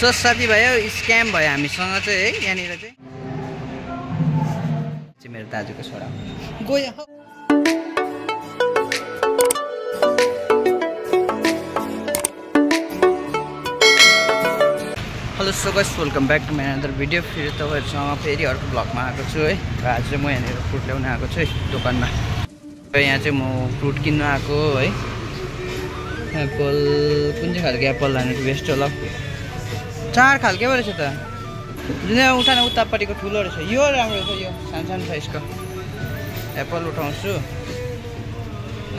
So साथीभाइ scam भयो हामीसँग चाहिँ है यहाँनिर चाहिँ मेरो दाजुको छोरा गयो। Hello so guys welcome back to my another video. फेरि तपाईँहरूसँग फेरि अर्को ब्लगमा आएको छु है। र आज चाहिँ म यहाँनिर फ्रुट ल्याउन आएको छु है दोकानमा। र यहाँ चाहिँ म फ्रुट किन्न आएको है। एप्पल कुन चाहिँ खालको एप्पल लानु बेस्ट होला? 4 खालको रहेछ त। जुन उठान उतापट्टिको ठुलो रहेछ, यो राम्रो रहेछ। यो सानो सानो साइजको एप्पल उठाउँछु।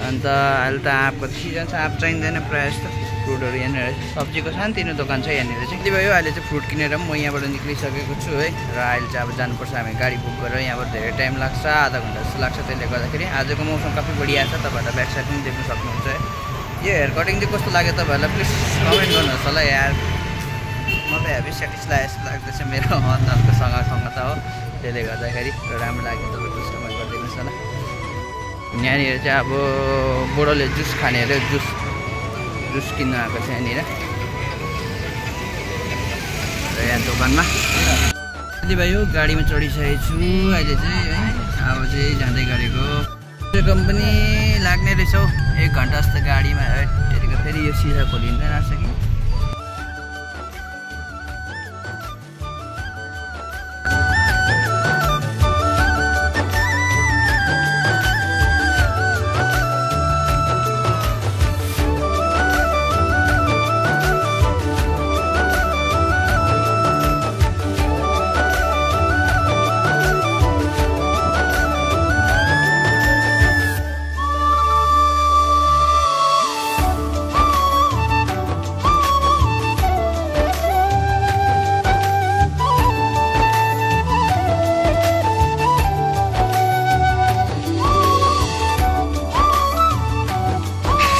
अन्त अहिले त आँपको सिजन छ, आँप चाहिँदैन प्रायः जस्तो। फ्रुटहरू यहाँनिर सब्जीको सानोतिनो दोकान छ यहाँनिर चाहिँ। त्यही भयो अहिले चाहिँ फ्रुट किनेर म यहाँबाट निक्लिसकेको छु है। र अहिले चाहिँ अब जानुपर्छ हामी गाडी बुक गरेर। यहाँबाट धेरै टाइम लाग्छ, आधा घन्टा जस्तो लाग्छ। त्यसले गर्दाखेरि आजको मौसम काफी बढिया छ। तपाईँहरूलाई ब्याक साइड पनि देख्न सक्नुहुन्छ है। यो हेयर कटिङ चाहिँ कस्तो लाग्यो तपाईँहरूलाई प्लिज कमेन्ट गर्नुहोस् होला यार। म त हेभी सेटिस्फाई जस्तो लाग्दैछ मेरो अनुहारको सँग त हो। त्यसले गर्दाखेरि राम्रो लाग्यो तपाईँ प्लिज कमेन्ट गरिदिनुहोस् होला। यहाँनिर चाहिँ अब बुढोले जुस खाने अरे, जुस किन्न आएको छ यहाँनिर र यहाँ दोकानमा। साथीभाइ यो गाडीमा चढिसकेको छु अहिले चाहिँ है। अब चाहिँ जाँदै गरेको कम्पनी लाग्ने रहेछ हौ। 1 घन्टा जस्तो गाडीमा त्यतिको फेरि यो सिधा खोलिँदैन रहेछ कि।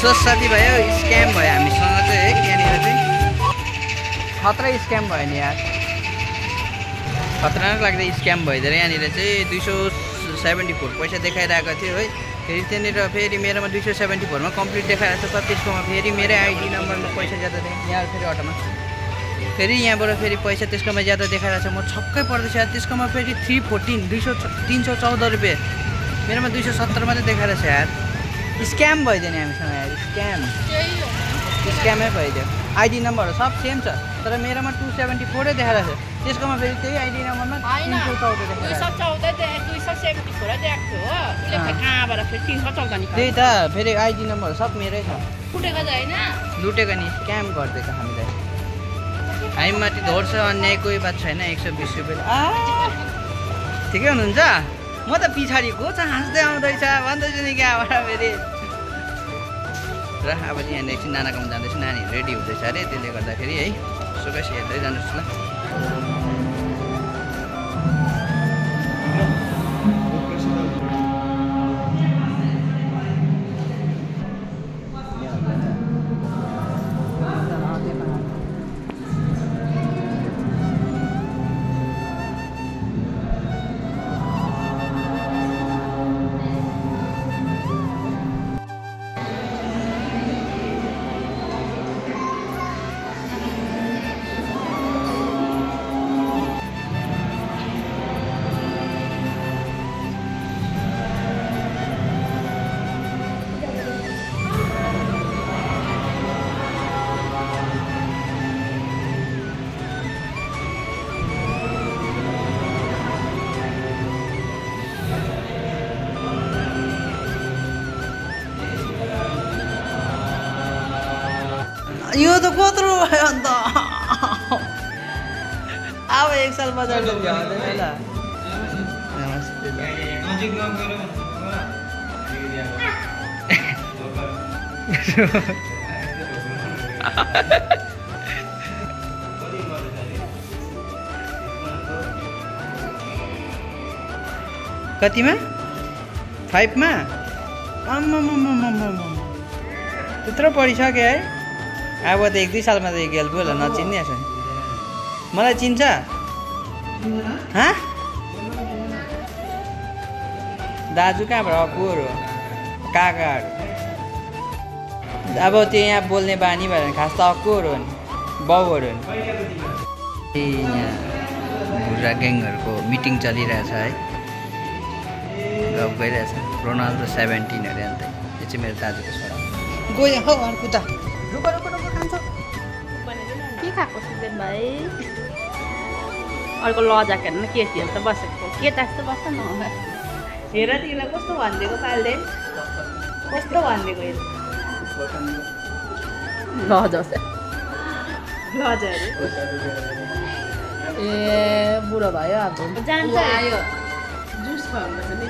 सो साथीभाइ स्क्याम भयो हामीसँग चाहिँ है यहाँनिर चाहिँ। खतरा स्क्याम भयो नि यार, खतरनाक लाग्दै स्क्याम भइदिएर यहाँनिर चाहिँ 274 पैसा देखाइरहेको थियो है। फेरि त्यहाँनिर फेरि मेरोमा 274मा कम्प्लिट देखाइरहेको छ। त्यसकोमा फेरि मेरै आइडी नम्बरमा पैसा ज्यादा यहाँ फेरि अटोमा फेरि यहाँबाट फेरि पैसा त्यसकोमा ज्यादा देखाइरहेको छ। म छक्कै पर्दैछ यार। त्यसकोमा फेरि 314 रुपियाँ, मेरोमा 270 मात्रै देखाइरहेको छ यार। स्क्याम भइदियो नि हामीसँग यार, स्क्यामै भइदियो। आइडी नम्बरहरू सब सेम छ तर मेरोमा 274 देखाइरहेको छ। त्यसकोमा फेरि त्यही आइडी नम्बरमा 314 देखाइरहेको छ। त्यही त फेरि आइडी नम्बरहरू सब मेरै छ। लुटेको नि, स्क्याम गरिदिएको हामीलाई। हामीमाथि धोर्छ अन्याय कोही बात छैन। 120 रुपियाँ ठिकै हुनुहुन्छ? म त पछाडि को छ हाँस्दै आउँदैछ भन्दैछु नि कहाँबाट फेरि। र अब चाहिँ यहाँ एकछिन नानाकोमा जाँदैछु, नानी रेडी हुँदैछ अरे। त्यसले गर्दाखेरि है सुबेस हेर्दै जानुहोस् ल। यो त कत्रो भयो अन्त। अब 1 साल बजार भ्याउँदैन ल। नमस्ते कतिमा? 5 मा? त्यत्रो पढिसक्यो है। अब त 1-2 सालमा त गेल्पु होला, नचिन्ने छ। मलाई चिन्छ? दाजु कहाँबाट? अकुर हो, काकाहरू। अब त्यो यहाँ बोल्ने बानी भएर खास त अकुर हो नि। बाउहरू यहाँ भुरा ग्याङहरूको मिटिङ चलिरहेछ है गफ गइरहेछ रोनाल्डो 17 अरे अन्त यो चाहिँ मेरो दाजुको छोरा गयो हौ अर्को त रुको रुको रुको खान्छ के खाएको सुजन भाइ अर्को लजाक हेर्नु केटी जस्तो बसेको केटा जस्तो बस्छ न हेर तिमीलाई कस्तो भनिदिएको पाल्दै कस्तो भनिदिएको लजाउँछ लजा ए बुढो भयो अब जान्छ आयो जुस खानुपर्छ नि